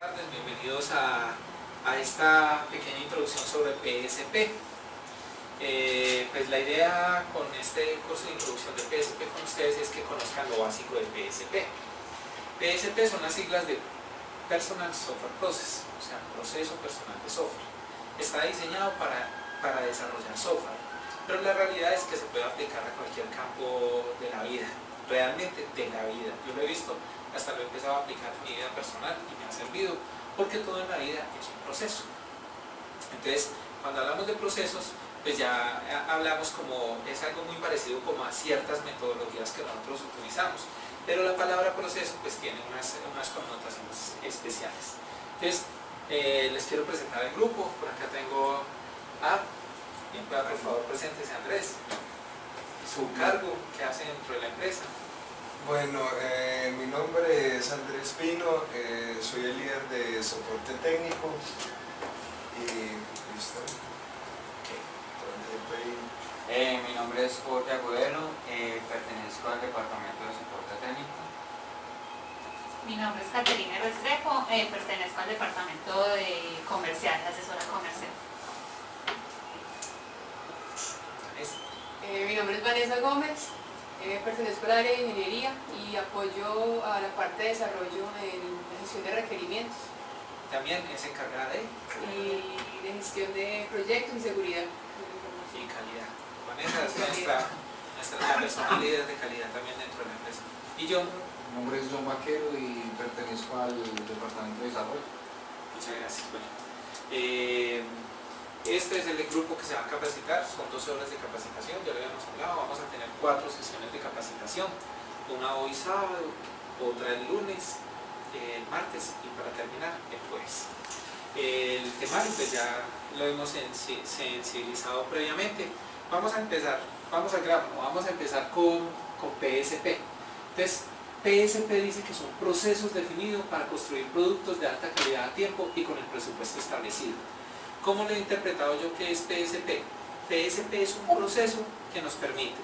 Buenas tardes, bienvenidos a esta pequeña introducción sobre PSP. Pues la idea con este curso de introducción de PSP con ustedes es que conozcan lo básico de PSP. PSP son las siglas de Personal Software Process, o sea, proceso personal de software. Está diseñado para desarrollar software, pero la realidad es que se puede aplicar a cualquier campo de la vida, realmente de la vida. Yo lo he visto, hasta lo he empezado a aplicar en mi vida personal y me ha servido, porque todo en la vida es un proceso. Entonces, cuando hablamos de procesos, pues ya hablamos como, es algo muy parecido como a ciertas metodologías que nosotros utilizamos, pero la palabra proceso pues tiene unas connotaciones especiales. Entonces, les quiero presentar el grupo. Por acá tengo a, bien, por favor, preséntese Andrés, su cargo que hace dentro de la empresa. Bueno, mi nombre es Andrés Pino, soy el líder de soporte técnico y listo. Mi nombre es Jorge Agudelo, pertenezco al departamento de soporte técnico. Mi nombre es Caterina Restrepo, pertenezco al departamento de comercial, asesora comercial. Mi nombre es Vanessa Gómez, pertenezco al área de ingeniería y apoyo a la parte de desarrollo en la gestión de requerimientos. También es encargada de gestión de proyectos y seguridad. Y calidad. Vanessa es la persona líder de calidad también dentro de la empresa. Y yo. Mi nombre es John Vaquero y pertenezco al departamento de desarrollo. Muchas gracias. Bueno, este es el grupo que se va a capacitar, son 12 horas de capacitación, ya lo habíamos hablado, vamos a tener 4 sesiones de capacitación, una hoy sábado, otra el lunes, el martes y para terminar el jueves. El temario pues ya lo hemos sensibilizado previamente. Vamos a empezar con PSP. Entonces, PSP dice que son procesos definidos para construir productos de alta calidad a tiempo y con el presupuesto establecido. ¿Cómo lo he interpretado yo que es PSP? PSP es un proceso que nos permite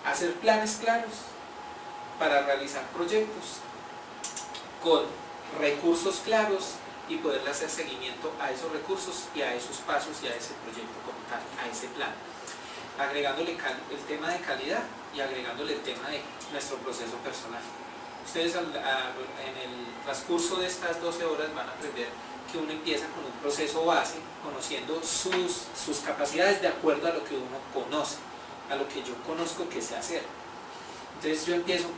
hacer planes claros para realizar proyectos con recursos claros y poderle hacer seguimiento a esos recursos y a esos pasos y a ese proyecto como tal, a ese plan. Agregándole el tema de calidad y agregándole el tema de nuestro proceso personal. Ustedes en el transcurso de estas 12 horas van a aprender que uno empieza con un proceso base, conociendo sus capacidades de acuerdo a lo que uno conoce, a lo que yo conozco que sé hacer. Entonces yo empiezo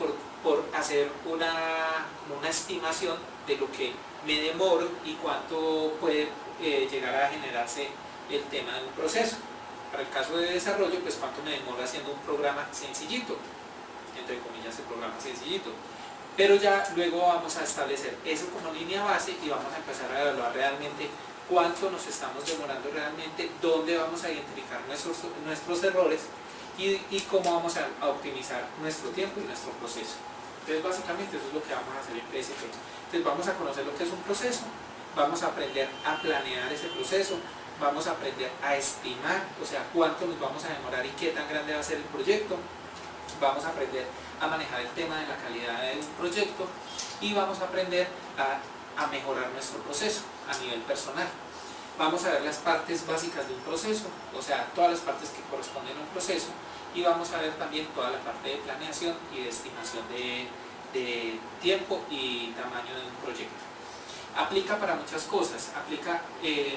por hacer una estimación de lo que me demoro y cuánto puede llegar a generarse el tema de un proceso. Para el caso de desarrollo, pues cuánto me demoro haciendo un programa sencillito, entre comillas el programa sencillito. Pero ya luego vamos a establecer eso como línea base y vamos a empezar a evaluar realmente cuánto nos estamos demorando realmente, dónde vamos a identificar nuestros errores y cómo vamos a optimizar nuestro tiempo y nuestro proceso. Entonces básicamente eso es lo que vamos a hacer en PSP. Entonces vamos a conocer lo que es un proceso, vamos a aprender a planear ese proceso, vamos a aprender a estimar, o sea, cuánto nos vamos a demorar y qué tan grande va a ser el proyecto, vamos a aprender a manejar el tema de la calidad de un proyecto y vamos a aprender a mejorar nuestro proceso a nivel personal. Vamos a ver las partes básicas de un proceso, o sea, todas las partes que corresponden a un proceso, y vamos a ver también toda la parte de planeación y de estimación de tiempo y tamaño de un proyecto. Aplica para muchas cosas, aplica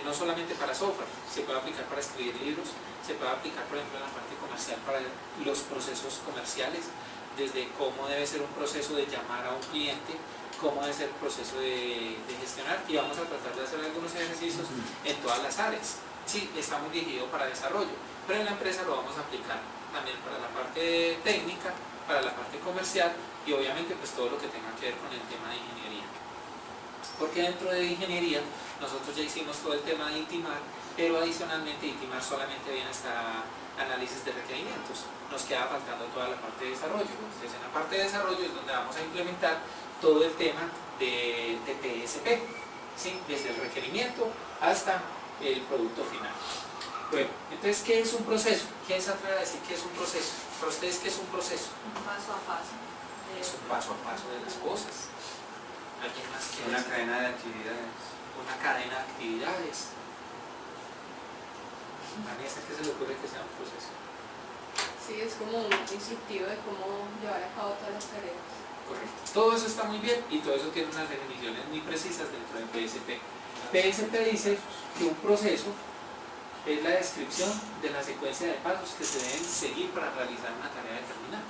no solamente para software, se puede aplicar para escribir libros, se puede aplicar por ejemplo en la parte comercial para los procesos comerciales, desde cómo debe ser un proceso de llamar a un cliente, cómo debe ser el proceso de gestionar, y vamos a tratar de hacer algunos ejercicios en todas las áreas. Sí, está muy dirigido para desarrollo, pero en la empresa lo vamos a aplicar también para la parte técnica, para la parte comercial y obviamente pues todo lo que tenga que ver con el tema de ingeniería. Porque dentro de ingeniería nosotros ya hicimos todo el tema de Intimar, pero adicionalmente Intimar solamente viene hasta análisis de requerimientos, nos queda faltando toda la parte de desarrollo. Entonces en la parte de desarrollo es donde vamos a implementar todo el tema de PSP, ¿sí? Desde el requerimiento hasta el producto final. Bueno, entonces ¿qué es un proceso? ¿Quién se atreve a decir qué es un proceso? ¿Para ustedes qué es un proceso? Un paso a paso. Es un paso a paso de las cosas. ¿Alguien más quiere Una decir? cadena de actividades. Una cadena de actividades. Vanessa, ¿qué se le ocurre que sea un proceso? Sí, es como un instructivo de cómo llevar a cabo todas las tareas. Correcto. Todo eso está muy bien y todo eso tiene unas definiciones muy precisas dentro del PSP. PSP dice que un proceso es la descripción de la secuencia de pasos que se deben seguir para realizar una tarea determinada.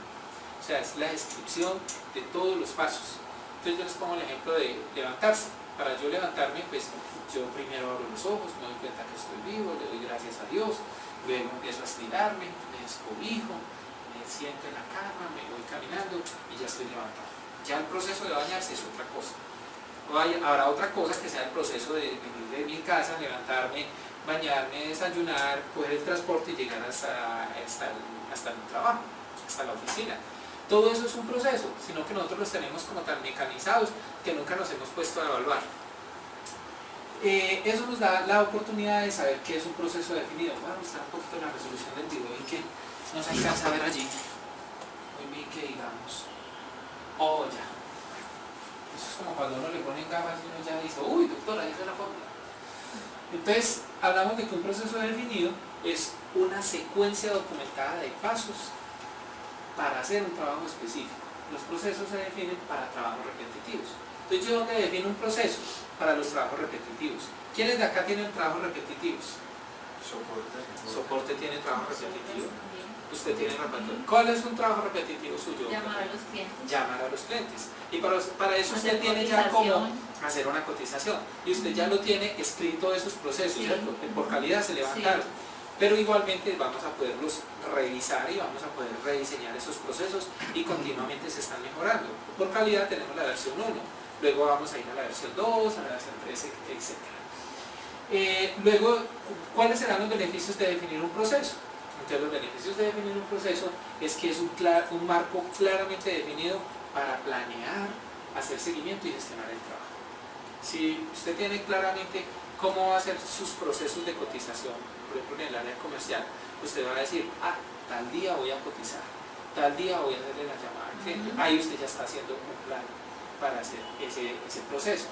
O sea, es la descripción de todos los pasos. Entonces yo les pongo el ejemplo de levantarse. Para yo levantarme, pues yo primero abro los ojos, me doy cuenta que estoy vivo, le doy gracias a Dios, luego empiezo a estirarme, me descobijo, me siento en la cama, me voy caminando y ya estoy levantado. Ya el proceso de bañarse es otra cosa. Habrá otra cosa que sea el proceso de venir de mi casa, levantarme, bañarme, desayunar, coger el transporte y llegar hasta mi trabajo, hasta la oficina. Todo eso es un proceso, sino que nosotros los tenemos como tan mecanizados que nunca nos hemos puesto a evaluar. Eso nos da la oportunidad de saber qué es un proceso definido. Voy a mostrar un poquito la resolución del video y que no se alcanza a ver allí. Muy bien que digamos, oh ya. Eso es como cuando uno le ponen gafas y uno ya dice, uy doctora, ya es la fórmula. Entonces, hablamos de que un proceso definido es una secuencia documentada de pasos para hacer un trabajo específico. Los procesos se definen para trabajos repetitivos. Entonces, ¿yo dónde defino un proceso? Para los trabajos repetitivos. ¿Quiénes de acá tienen trabajos repetitivos? Soporte tiene trabajo repetitivo. Usted tiene repetitivo. ¿Cuál es un trabajo repetitivo suyo? Llamar a los clientes. Llamar a los clientes. Y para eso usted Hacer tiene ya como cotización. hacer una cotización. Y usted ya lo tiene escrito esos procesos, Sí. ¿cierto? Por calidad se levantaron. Pero igualmente vamos a poderlos revisar y vamos a poder rediseñar esos procesos y continuamente se están mejorando. Por calidad tenemos la versión 1, luego vamos a ir a la versión 2, a la versión 3, etc. Luego, ¿cuáles serán los beneficios de definir un proceso? Entonces, los beneficios de definir un proceso es que es un marco claramente definido para planear, hacer seguimiento y gestionar el trabajo. Si usted tiene claramente cómo va a hacer sus procesos de cotización, por ejemplo en el área comercial, usted va a decir, tal día voy a cotizar, tal día voy a hacerle la llamada al cliente. Ahí usted ya está haciendo un plan para hacer ese proceso.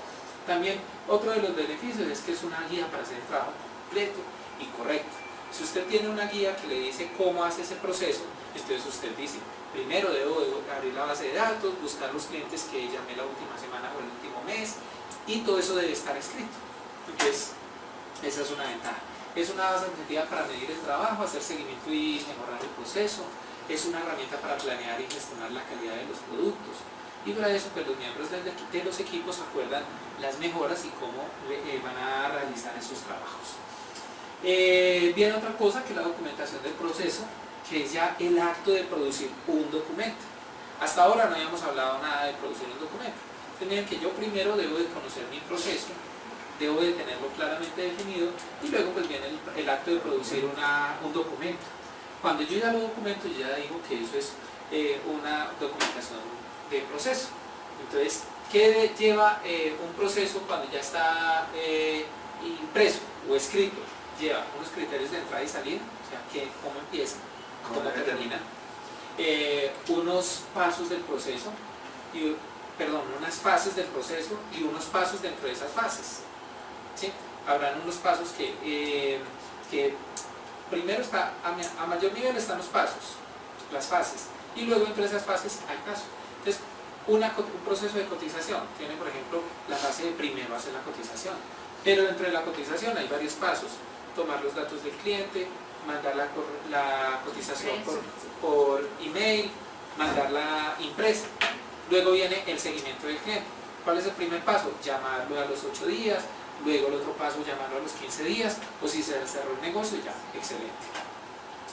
También otro de los beneficios es que es una guía para hacer el trabajo completo y correcto. Si usted tiene una guía que le dice cómo hace ese proceso, entonces usted dice, primero debo abrir la base de datos, buscar los clientes que llamé la última semana o el último mes, y todo eso debe estar escrito. Entonces, esa es una ventaja. Es una base objetiva para medir el trabajo, hacer seguimiento y mejorar el proceso. Es una herramienta para planear y gestionar la calidad de los productos. Y para eso, pues, los miembros de los equipos acuerdan las mejoras y cómo van a realizar esos trabajos. Viene otra cosa que es la documentación del proceso, que es ya el acto de producir un documento. Hasta ahora no habíamos hablado nada de producir un documento. Miren que yo primero debo de conocer mi proceso, debo de tenerlo claramente definido y luego pues viene el acto de producir un documento. Cuando yo ya lo documento, yo ya digo que eso es una documentación de proceso. Entonces, ¿qué lleva un proceso cuando ya está impreso o escrito? Lleva unos criterios de entrada y salida, o sea, cómo empieza, cómo termina, unos pasos del proceso, unas fases del proceso y unos pasos dentro de esas fases. ¿Sí? Habrán unos pasos que primero está, a mayor nivel están los pasos, las fases, y luego entre esas fases hay pasos. Entonces, un proceso de cotización tiene, por ejemplo, la fase de primero hacer la cotización, pero dentro de la cotización hay varios pasos: tomar los datos del cliente, mandar la cotización por email, mandarla impresa. Luego viene el seguimiento del cliente. ¿Cuál es el primer paso? Llamarlo a los 8 días, luego el otro paso, llamarlo a los 15 días, o si se cerró el negocio, ya, excelente.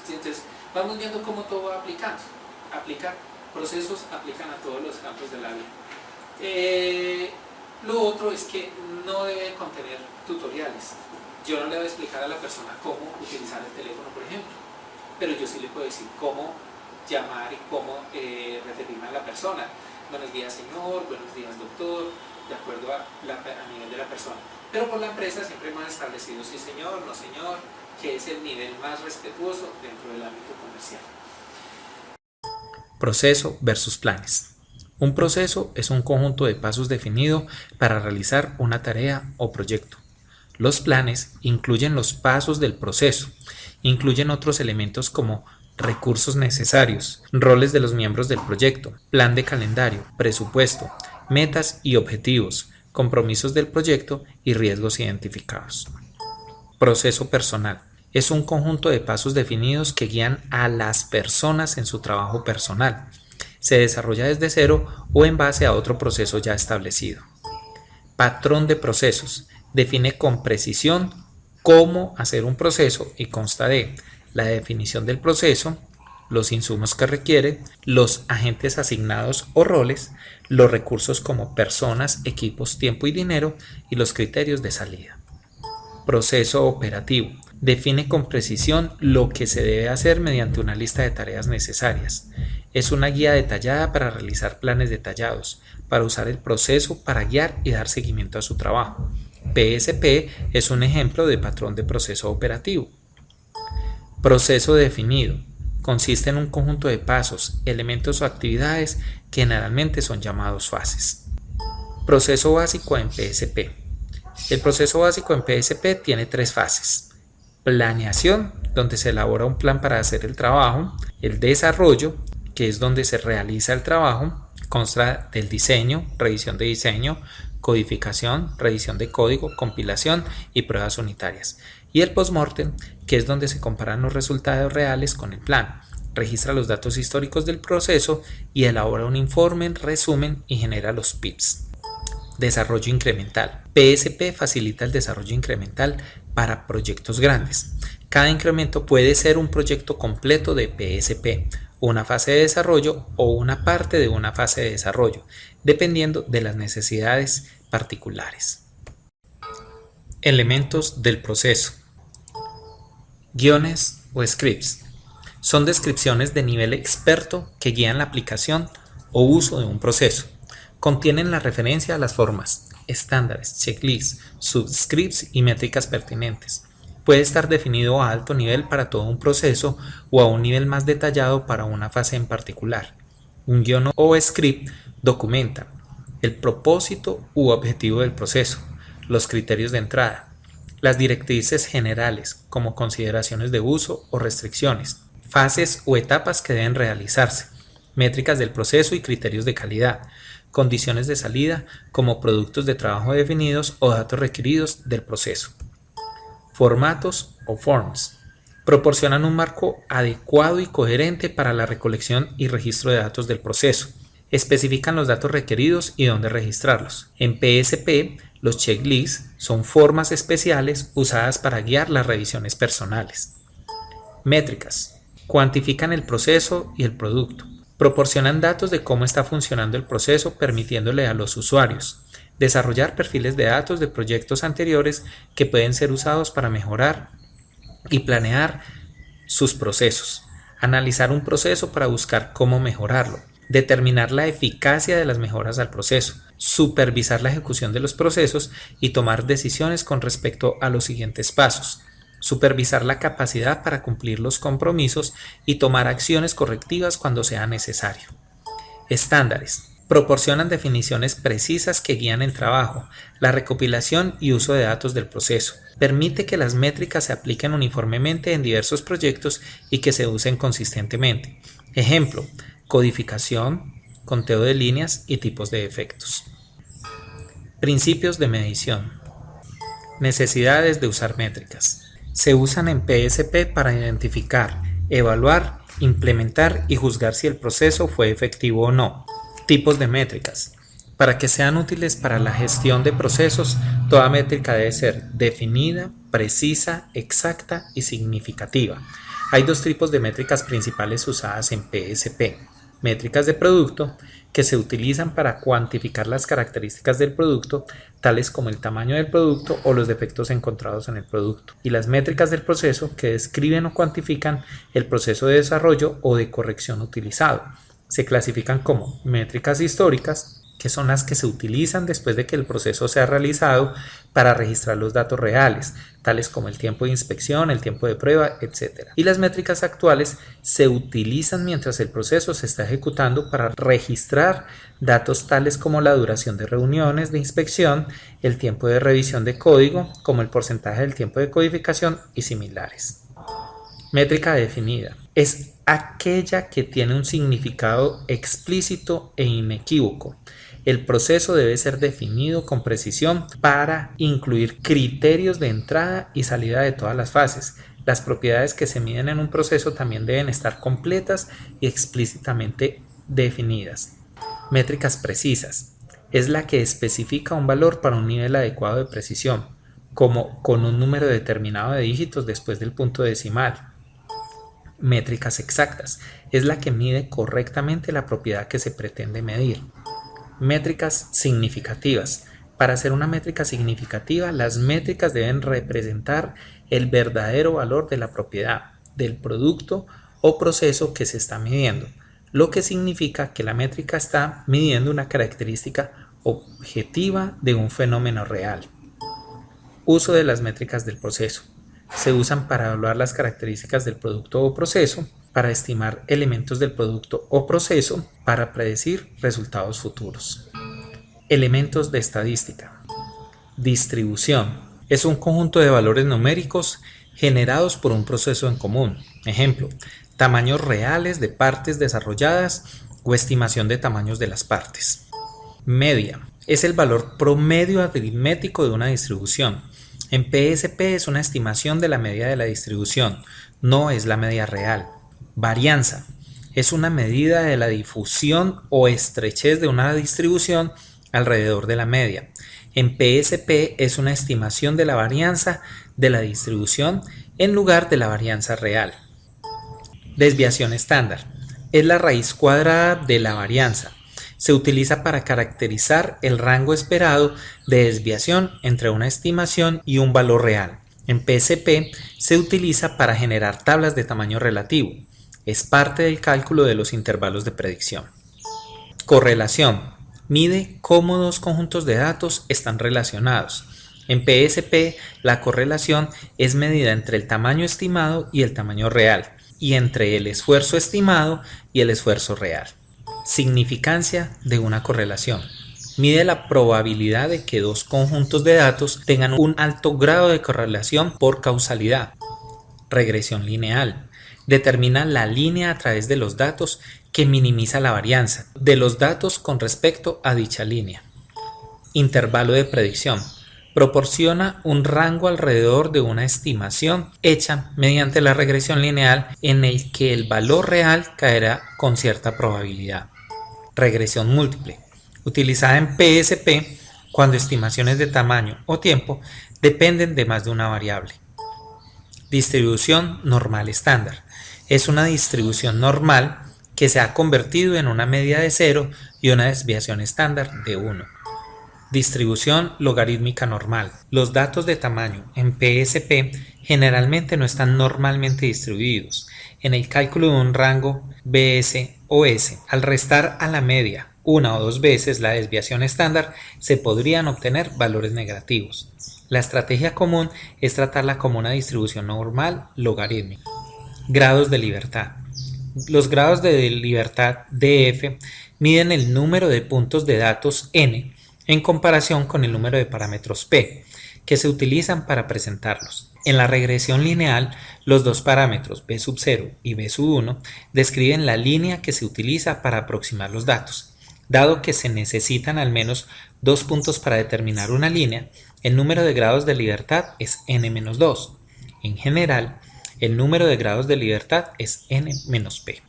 ¿Sí? Entonces, vamos viendo cómo todo va aplicando. Procesos aplican a todos los campos de la vida. Lo otro es que no debe contener tutoriales. Yo no le voy a explicar a la persona cómo utilizar el teléfono, por ejemplo, pero yo sí le puedo decir cómo llamar y cómo referirme a la persona. Buenos días, señor, buenos días, doctor, de acuerdo a nivel de la persona. Pero por la empresa siempre hemos establecido sí señor, no señor, que es el nivel más respetuoso dentro del ámbito comercial. Proceso versus planes. Un proceso es un conjunto de pasos definido para realizar una tarea o proyecto. Los planes incluyen los pasos del proceso, incluyen otros elementos como recursos necesarios, roles de los miembros del proyecto, plan de calendario, presupuesto, metas y objetivos, compromisos del proyecto y riesgos identificados. Proceso personal. Es un conjunto de pasos definidos que guían a las personas en su trabajo personal. Se desarrolla desde cero o en base a otro proceso ya establecido. Patrón de procesos. Define con precisión cómo hacer un proceso y consta de la definición del proceso, los insumos que requiere, los agentes asignados o roles, los recursos como personas, equipos, tiempo y dinero y los criterios de salida. Proceso operativo. Define con precisión lo que se debe hacer mediante una lista de tareas necesarias. Es una guía detallada para realizar planes detallados, para usar el proceso para guiar y dar seguimiento a su trabajo. PSP es un ejemplo de patrón de proceso operativo. Proceso definido. Consiste en un conjunto de pasos, elementos o actividades que generalmente son llamados fases. Proceso básico en PSP. El proceso básico en PSP tiene 3 fases. Planeación, donde se elabora un plan para hacer el trabajo. El desarrollo, que es donde se realiza el trabajo, consta del diseño, revisión de diseño, codificación, revisión de código, compilación y pruebas unitarias. Y el postmortem, que es donde se comparan los resultados reales con el plan, registra los datos históricos del proceso y elabora un informe, resumen y genera los PIPs. Desarrollo incremental. PSP facilita el desarrollo incremental para proyectos grandes. Cada incremento puede ser un proyecto completo de PSP, una fase de desarrollo o una parte de una fase de desarrollo, dependiendo de las necesidades particulares. Elementos del proceso. Guiones o scripts. Son descripciones de nivel experto que guían la aplicación o uso de un proceso. Contienen la referencia a las formas, estándares, checklists, subscripts y métricas pertinentes. Puede estar definido a alto nivel para todo un proceso o a un nivel más detallado para una fase en particular. Un guion o script documenta el propósito u objetivo del proceso, los criterios de entrada, las directrices generales como consideraciones de uso o restricciones, fases o etapas que deben realizarse, métricas del proceso y criterios de calidad, condiciones de salida como productos de trabajo definidos o datos requeridos del proceso. Formatos o forms. Proporcionan un marco adecuado y coherente para la recolección y registro de datos del proceso. Especifican los datos requeridos y dónde registrarlos. En PSP, los checklists son formas especiales usadas para guiar las revisiones personales. Métricas. Cuantifican el proceso y el producto. Proporcionan datos de cómo está funcionando el proceso, permitiéndole a los usuarios desarrollar perfiles de datos de proyectos anteriores que pueden ser usados para mejorar y planear sus procesos, analizar un proceso para buscar cómo mejorarlo, determinar la eficacia de las mejoras al proceso, supervisar la ejecución de los procesos y tomar decisiones con respecto a los siguientes pasos, supervisar la capacidad para cumplir los compromisos y tomar acciones correctivas cuando sea necesario. Estándares. Proporcionan definiciones precisas que guían el trabajo, la recopilación y uso de datos del proceso. Permite que las métricas se apliquen uniformemente en diversos proyectos y que se usen consistentemente. Ejemplo, codificación, conteo de líneas y tipos de efectos. Principios de medición. Necesidades de usar métricas. Se usan en PSP para identificar, evaluar, implementar y juzgar si el proceso fue efectivo o no. Tipos de métricas. Para que sean útiles para la gestión de procesos, toda métrica debe ser definida, precisa, exacta y significativa. Hay 2 tipos de métricas principales usadas en PSP. Métricas de producto, que se utilizan para cuantificar las características del producto, tales como el tamaño del producto o los defectos encontrados en el producto. Y las métricas del proceso, que describen o cuantifican el proceso de desarrollo o de corrección utilizado. Se clasifican como métricas históricas, que son las que se utilizan después de que el proceso se ha realizado para registrar los datos reales, tales como el tiempo de inspección, el tiempo de prueba, etc. Y las métricas actuales se utilizan mientras el proceso se está ejecutando para registrar datos tales como la duración de reuniones de inspección, el tiempo de revisión de código, como el porcentaje del tiempo de codificación y similares. Métrica definida es aquella que tiene un significado explícito e inequívoco. El proceso debe ser definido con precisión para incluir criterios de entrada y salida de todas las fases. Las propiedades que se miden en un proceso también deben estar completas y explícitamente definidas. Métricas precisas es la que especifica un valor para un nivel adecuado de precisión, como con un número determinado de dígitos después del punto decimal. Métricas exactas es la que mide correctamente la propiedad que se pretende medir. Métricas significativas. Para hacer una métrica significativa, las métricas deben representar el verdadero valor de la propiedad, del producto o proceso que se está midiendo, lo que significa que la métrica está midiendo una característica objetiva de un fenómeno real. Uso de las métricas del proceso. Se usan para evaluar las características del producto o proceso, para estimar elementos del producto o proceso, para predecir resultados futuros. Elementos de estadística. Distribución. Es un conjunto de valores numéricos generados por un proceso en común. Ejemplo, tamaños reales de partes desarrolladas o estimación de tamaños de las partes. Media. Es el valor promedio aritmético de una distribución. En PSP es una estimación de la media de la distribución, no es la media real. Varianza. Es una medida de la difusión o estrechez de una distribución alrededor de la media. En PSP es una estimación de la varianza de la distribución en lugar de la varianza real. Desviación estándar. Es la raíz cuadrada de la varianza. Se utiliza para caracterizar el rango esperado de desviación entre una estimación y un valor real. En PSP se utiliza para generar tablas de tamaño relativo. Es parte del cálculo de los intervalos de predicción. Correlación. Mide cómo dos conjuntos de datos están relacionados. En PSP, la correlación es medida entre el tamaño estimado y el tamaño real, y entre el esfuerzo estimado y el esfuerzo real. Significancia de una correlación. Mide la probabilidad de que dos conjuntos de datos tengan un alto grado de correlación por causalidad. Regresión lineal. Determina la línea a través de los datos que minimiza la varianza de los datos con respecto a dicha línea. Intervalo de predicción. Proporciona un rango alrededor de una estimación hecha mediante la regresión lineal en el que el valor real caerá con cierta probabilidad. Regresión múltiple. Utilizada en PSP cuando estimaciones de tamaño o tiempo dependen de más de una variable. Distribución normal estándar. Es una distribución normal que se ha convertido en una media de 0 y una desviación estándar de 1. Distribución logarítmica normal. Los datos de tamaño en PSP generalmente no están normalmente distribuidos. En el cálculo de un rango BS o S, al restar a la media una o dos veces la desviación estándar, se podrían obtener valores negativos. La estrategia común es tratarla como una distribución normal logarítmica. Grados de libertad. Los grados de libertad DF miden el número de puntos de datos N en comparación con el número de parámetros P que se utilizan para presentarlos. En la regresión lineal, los dos parámetros B sub 0 y B sub 1 describen la línea que se utiliza para aproximar los datos. Dado que se necesitan al menos dos puntos para determinar una línea, el número de grados de libertad es n-2. En general, el número de grados de libertad es n-p.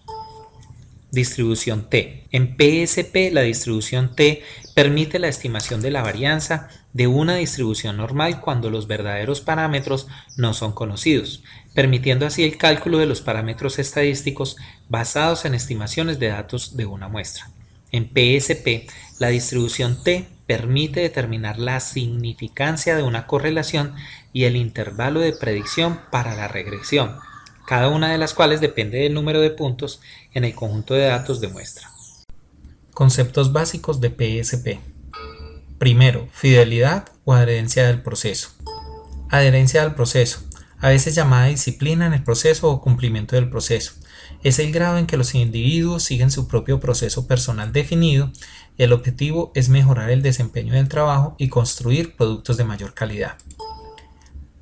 Distribución T. En PSP, la distribución T permite la estimación de la varianza de una distribución normal cuando los verdaderos parámetros no son conocidos, permitiendo así el cálculo de los parámetros estadísticos basados en estimaciones de datos de una muestra. En PSP, la distribución T permite determinar la significancia de una correlación y el intervalo de predicción para la regresión, cada una de las cuales depende del número de puntos en el conjunto de datos de muestra. Conceptos básicos de PSP. Primero, fidelidad o adherencia del proceso. Adherencia al proceso, a veces llamada disciplina en el proceso o cumplimiento del proceso. Es el grado en que los individuos siguen su propio proceso personal definido. El objetivo es mejorar el desempeño del trabajo y construir productos de mayor calidad.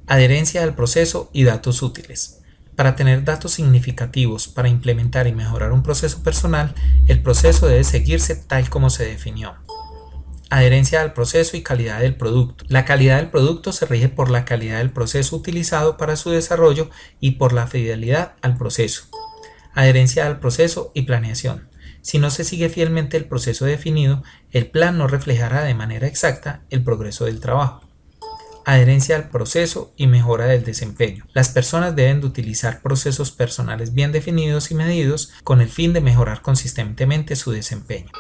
Adherencia al proceso y datos útiles. Para tener datos significativos para implementar y mejorar un proceso personal, el proceso debe seguirse tal como se definió. Adherencia al proceso y calidad del producto. La calidad del producto se rige por la calidad del proceso utilizado para su desarrollo y por la fidelidad al proceso. Adherencia al proceso y planeación. Si no se sigue fielmente el proceso definido, el plan no reflejará de manera exacta el progreso del trabajo. Adherencia al proceso y mejora del desempeño. Las personas deben de utilizar procesos personales bien definidos y medidos con el fin de mejorar consistentemente su desempeño.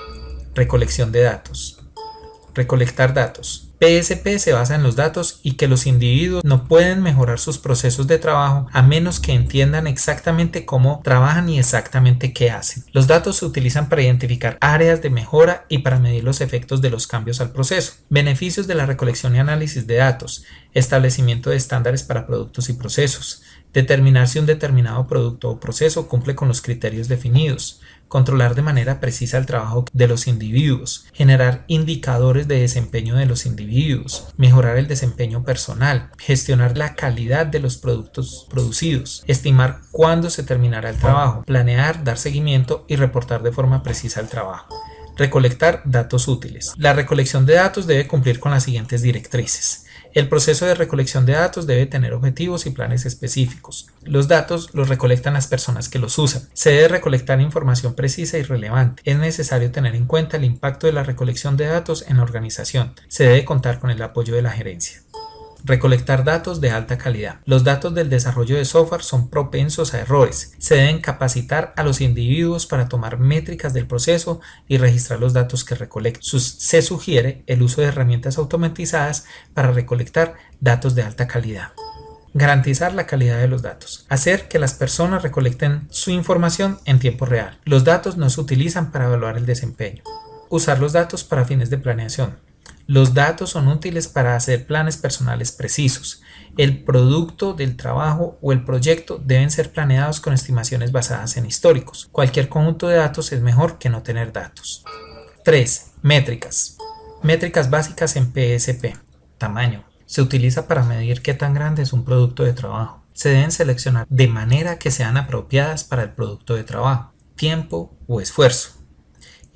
Recolección de datos. Recolectar datos. PSP se basa en los datos y que los individuos no pueden mejorar sus procesos de trabajo a menos que entiendan exactamente cómo trabajan y exactamente qué hacen. Los datos se utilizan para identificar áreas de mejora y para medir los efectos de los cambios al proceso. Beneficios de la recolección y análisis de datos. Establecimiento de estándares para productos y procesos. Determinar si un determinado producto o proceso cumple con los criterios definidos. Controlar de manera precisa el trabajo de los individuos, generar indicadores de desempeño de los individuos, mejorar el desempeño personal, gestionar la calidad de los productos producidos, estimar cuándo se terminará el trabajo, planear, dar seguimiento y reportar de forma precisa el trabajo. Recolectar datos útiles. La recolección de datos debe cumplir con las siguientes directrices. El proceso de recolección de datos debe tener objetivos y planes específicos. Los datos los recolectan las personas que los usan. Se debe recolectar información precisa y relevante. Es necesario tener en cuenta el impacto de la recolección de datos en la organización. Se debe contar con el apoyo de la gerencia. Recolectar datos de alta calidad. Los datos del desarrollo de software son propensos a errores. Se deben capacitar a los individuos para tomar métricas del proceso y registrar los datos que recolectan. Se sugiere el uso de herramientas automatizadas para recolectar datos de alta calidad. Garantizar la calidad de los datos. Hacer que las personas recolecten su información en tiempo real. Los datos no se utilizan para evaluar el desempeño. Usar los datos para fines de planeación. Los datos son útiles para hacer planes personales precisos. El producto del trabajo o el proyecto deben ser planeados con estimaciones basadas en históricos. Cualquier conjunto de datos es mejor que no tener datos. 3. Métricas. Métricas básicas en PSP. Tamaño. Se utiliza para medir qué tan grande es un producto de trabajo. Se deben seleccionar de manera que sean apropiadas para el producto de trabajo. Tiempo o esfuerzo.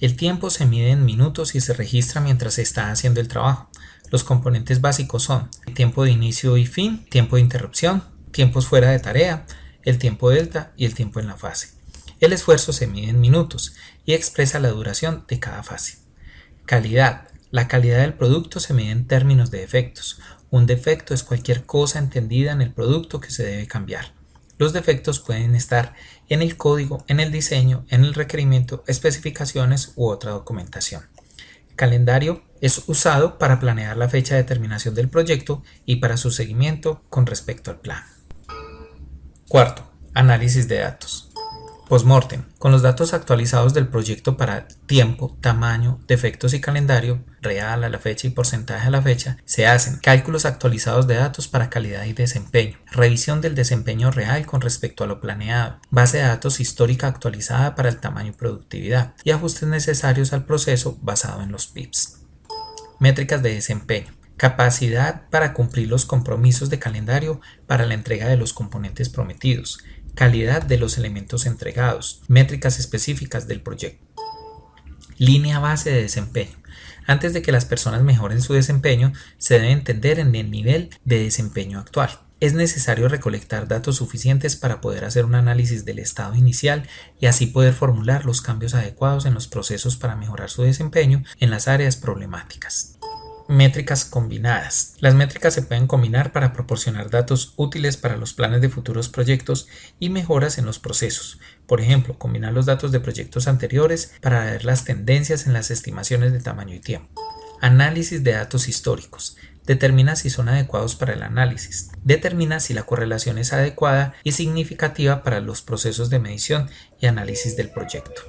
El tiempo se mide en minutos y se registra mientras se está haciendo el trabajo. Los componentes básicos son el tiempo de inicio y fin, tiempo de interrupción, tiempos fuera de tarea, el tiempo delta y el tiempo en la fase. El esfuerzo se mide en minutos y expresa la duración de cada fase. Calidad. La calidad del producto se mide en términos de defectos. Un defecto es cualquier cosa entendida en el producto que se debe cambiar. Los defectos pueden estar en el código, en el diseño, en el requerimiento, especificaciones u otra documentación. Calendario es usado para planear la fecha de terminación del proyecto y para su seguimiento con respecto al plan. Cuarto, análisis de datos. Postmortem. Con los datos actualizados del proyecto para tiempo, tamaño, defectos y calendario, real a la fecha y porcentaje a la fecha, se hacen cálculos actualizados de datos para calidad y desempeño, revisión del desempeño real con respecto a lo planeado, base de datos histórica actualizada para el tamaño y productividad, y ajustes necesarios al proceso basado en los PIPs. Métricas de desempeño. Capacidad para cumplir los compromisos de calendario para la entrega de los componentes prometidos. Calidad de los elementos entregados, métricas específicas del proyecto. Línea base de desempeño. Antes de que las personas mejoren su desempeño, se debe entender en el nivel de desempeño actual. Es necesario recolectar datos suficientes para poder hacer un análisis del estado inicial y así poder formular los cambios adecuados en los procesos para mejorar su desempeño en las áreas problemáticas. Métricas combinadas. Las métricas se pueden combinar para proporcionar datos útiles para los planes de futuros proyectos y mejoras en los procesos. Por ejemplo, combinar los datos de proyectos anteriores para ver las tendencias en las estimaciones de tamaño y tiempo. Análisis de datos históricos. Determina si son adecuados para el análisis. Determina si la correlación es adecuada y significativa para los procesos de medición y análisis del proyecto.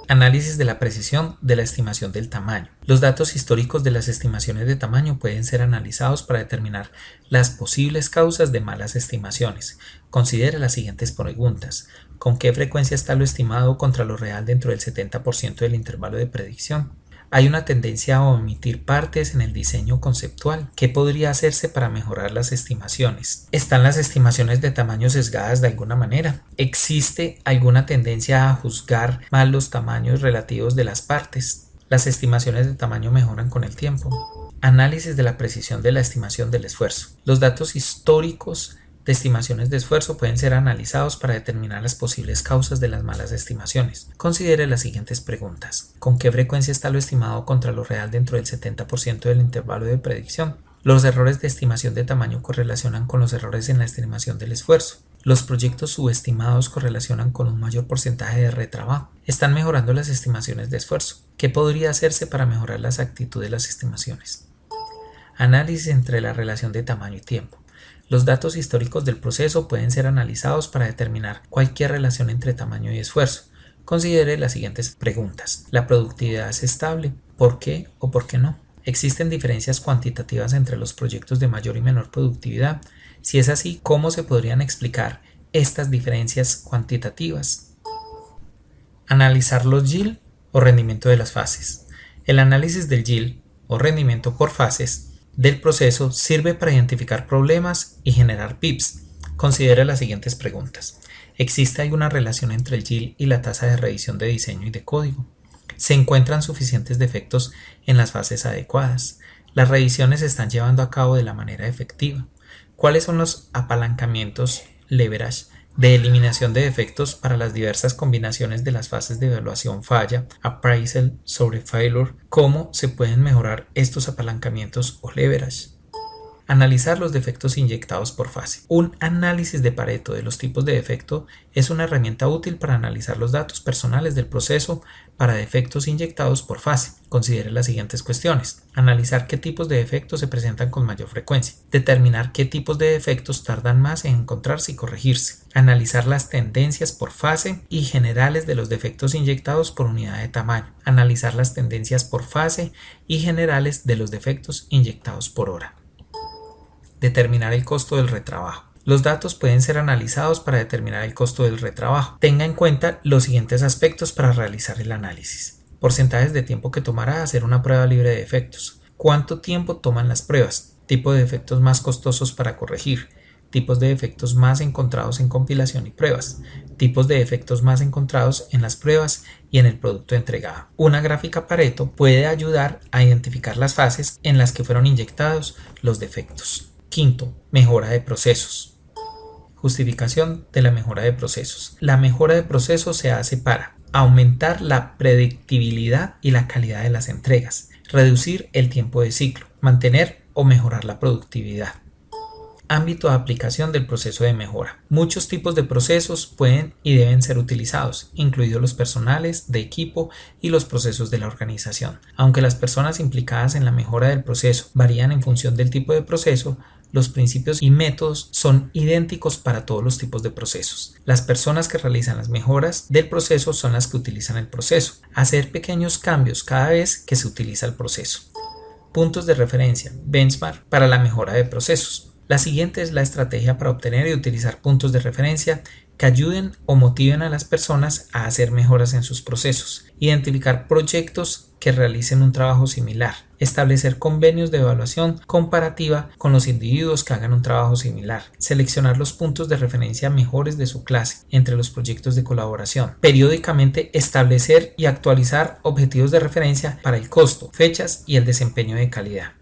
Análisis de la precisión de la estimación del tamaño. Los datos históricos de las estimaciones de tamaño pueden ser analizados para determinar las posibles causas de malas estimaciones. Considere las siguientes preguntas. ¿Con qué frecuencia está lo estimado contra lo real dentro del 70% del intervalo de predicción? Hay una tendencia a omitir partes en el diseño conceptual. ¿Qué podría hacerse para mejorar las estimaciones? ¿Están las estimaciones de tamaño sesgadas de alguna manera? ¿Existe alguna tendencia a juzgar mal los tamaños relativos de las partes? ¿Las estimaciones de tamaño mejoran con el tiempo? Análisis de la precisión de la estimación del esfuerzo. Los datos históricos de estimaciones de esfuerzo pueden ser analizados para determinar las posibles causas de las malas estimaciones. Considere las siguientes preguntas. ¿Con qué frecuencia está lo estimado contra lo real dentro del 70% del intervalo de predicción? Los errores de estimación de tamaño correlacionan con los errores en la estimación del esfuerzo. Los proyectos subestimados correlacionan con un mayor porcentaje de retrabajo. ¿Están mejorando las estimaciones de esfuerzo? ¿Qué podría hacerse para mejorar la exactitud de las estimaciones? Análisis entre la relación de tamaño y tiempo. Los datos históricos del proceso pueden ser analizados para determinar cualquier relación entre tamaño y esfuerzo. Considere las siguientes preguntas. ¿La productividad es estable? ¿Por qué o por qué no? ¿Existen diferencias cuantitativas entre los proyectos de mayor y menor productividad? Si es así, ¿cómo se podrían explicar estas diferencias cuantitativas? Analizar los yield o rendimiento de las fases. El análisis del yield o rendimiento por fases del proceso sirve para identificar problemas y generar PIPs. Considere las siguientes preguntas. ¿Existe alguna relación entre el yield y la tasa de revisión de diseño y de código? ¿Se encuentran suficientes defectos en las fases adecuadas? ¿Las revisiones se están llevando a cabo de la manera efectiva? ¿Cuáles son los apalancamientos leverage de eliminación de defectos para las diversas combinaciones de las fases de evaluación falla, appraisal, sobre failure? ¿Cómo se pueden mejorar estos apalancamientos o leverage? Analizar los defectos inyectados por fase. Un análisis de Pareto de los tipos de defecto es una herramienta útil para analizar los datos personales del proceso para defectos inyectados por fase. Considere las siguientes cuestiones. Analizar qué tipos de defectos se presentan con mayor frecuencia. Determinar qué tipos de defectos tardan más en encontrarse y corregirse. Analizar las tendencias por fase y generales de los defectos inyectados por unidad de tamaño. Analizar las tendencias por fase y generales de los defectos inyectados por hora. Determinar el costo del retrabajo. Los datos pueden ser analizados para determinar el costo del retrabajo. Tenga en cuenta los siguientes aspectos para realizar el análisis. Porcentajes de tiempo que tomará hacer una prueba libre de defectos. ¿Cuánto tiempo toman las pruebas? Tipo de defectos más costosos para corregir. Tipos de defectos más encontrados en compilación y pruebas. Tipos de defectos más encontrados en las pruebas y en el producto entregado. Una gráfica Pareto puede ayudar a identificar las fases en las que fueron inyectados los defectos. Quinto, mejora de procesos. Justificación de la mejora de procesos. La mejora de procesos se hace para aumentar la predictibilidad y la calidad de las entregas, reducir el tiempo de ciclo, mantener o mejorar la productividad. Ámbito de aplicación del proceso de mejora. Muchos tipos de procesos pueden y deben ser utilizados, incluidos los personales, de equipo y los procesos de la organización. Aunque las personas implicadas en la mejora del proceso varían en función del tipo de proceso, los principios y métodos son idénticos para todos los tipos de procesos. Las personas que realizan las mejoras del proceso son las que utilizan el proceso. Hacer pequeños cambios cada vez que se utiliza el proceso. Puntos de referencia, benchmark para la mejora de procesos. La siguiente es la estrategia para obtener y utilizar puntos de referencia que ayuden o motiven a las personas a hacer mejoras en sus procesos. Identificar proyectos que realicen un trabajo similar. Establecer convenios de evaluación comparativa con los individuos que hagan un trabajo similar. Seleccionar los puntos de referencia mejores de su clase entre los proyectos de colaboración. Periódicamente establecer y actualizar objetivos de referencia para el costo, fechas y el desempeño de calidad.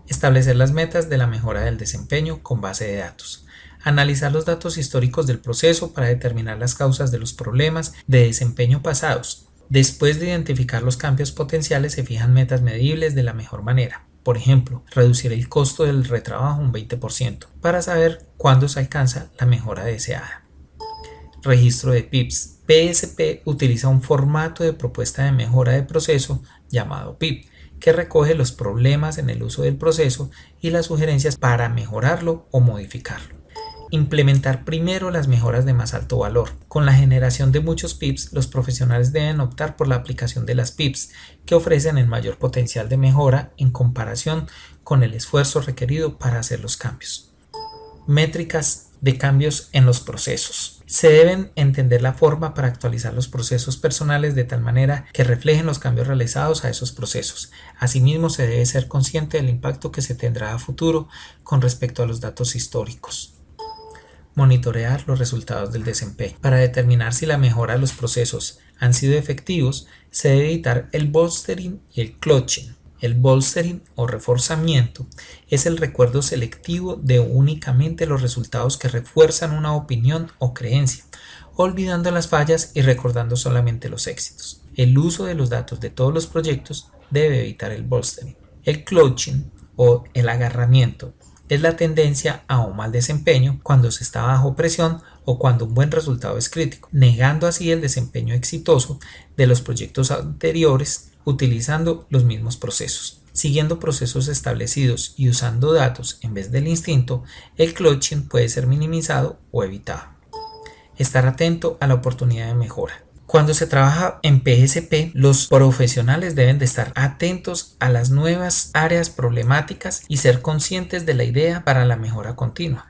Establecer las metas de la mejora del desempeño con base de datos. Analizar los datos históricos del proceso para determinar las causas de los problemas de desempeño pasados. Después de identificar los cambios potenciales, se fijan metas medibles de la mejor manera. Por ejemplo, reducir el costo del retrabajo un 20% para saber cuándo se alcanza la mejora deseada. Registro de PIPs. PSP utiliza un formato de propuesta de mejora de proceso llamado PIP, que recoge los problemas en el uso del proceso y las sugerencias para mejorarlo o modificarlo. implementar primero las mejoras de más alto valor. Con la generación de muchos PIPs, los profesionales deben optar por la aplicación de las PIPs, que ofrecen el mayor potencial de mejora en comparación con el esfuerzo requerido para hacer los cambios. Métricas de cambios en los procesos. Se deben entender la forma para actualizar los procesos personales de tal manera que reflejen los cambios realizados a esos procesos. Asimismo, se debe ser consciente del impacto que se tendrá a futuro con respecto a los datos históricos. Monitorear los resultados del desempeño. Para determinar si la mejora de los procesos han sido efectivos, se debe evitar el bolstering y el clutching. El bolstering o reforzamiento es el recuerdo selectivo de únicamente los resultados que refuerzan una opinión o creencia, olvidando las fallas y recordando solamente los éxitos. El uso de los datos de todos los proyectos debe evitar el bolstering. El clutching o el agarramiento es la tendencia a un mal desempeño cuando se está bajo presión o cuando un buen resultado es crítico, negando así el desempeño exitoso de los proyectos anteriores utilizando los mismos procesos. Siguiendo procesos establecidos y usando datos en vez del instinto, el clutching puede ser minimizado o evitado. Estar atento a la oportunidad de mejora. Cuando se trabaja en PSP, los profesionales deben de estar atentos a las nuevas áreas problemáticas y ser conscientes de la idea para la mejora continua.